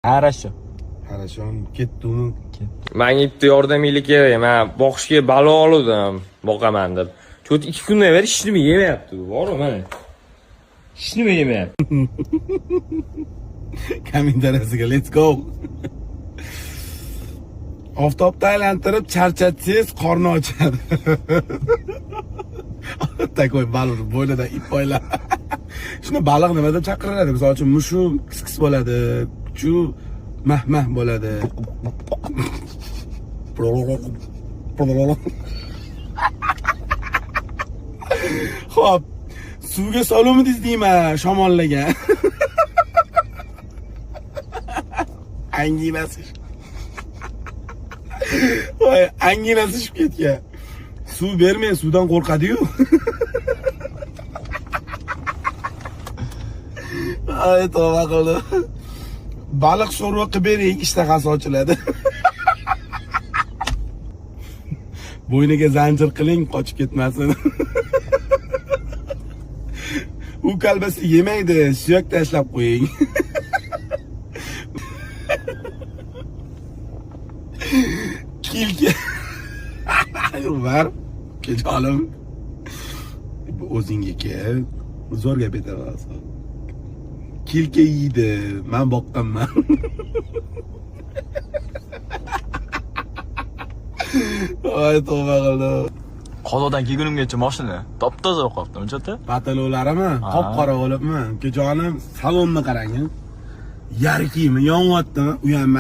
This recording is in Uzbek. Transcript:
Хорошо. Хорошо, ketdimi? Menga bitta yordaminglar kerak. Men boqishga balo oldim, boqaman deb. Cho't 2 kundan beri hech nima yemayapti bu, bormi mana. Hech nima yemayapti. Kommentariyasiga let's go. Oftobda aylantirib charchatsangiz qorni ochadi. Takoy baliq bo'ynida ip o'ylab. Shuni baliq nima deb chaqiriladi? Misol uchun mushuk kis bo'ladi, chu mah bo'ladi. Xo'p, suvga soluvmidingiz deyman, shamollagan. Anginasi. Voy, anginasi tushib ketgan. Suv bermay, suvdan qo'rqadi-yu. Ay, tavba qildi. Baliq sho'rva qilib bering, ishtahasi ochiladi. Bo'yniga zanjir qiling, qochib ketmasin. U kalbasi yemaydi, suyak tashlab qo'ying. Kilka. Var. Kejolim. O'zingga kel. Zo'r gap aytasan. Kilka yeydi, men boqqanman. Ay, tavba qildi. Qozodan kelgunimgacha mashina top-toza bo'lib qolibdi, uncha-da. Patalolarimi? Qop-qora bo'libmi? Kejolim, salonni qarang. Yarkiymi, yonyaptimi? U ham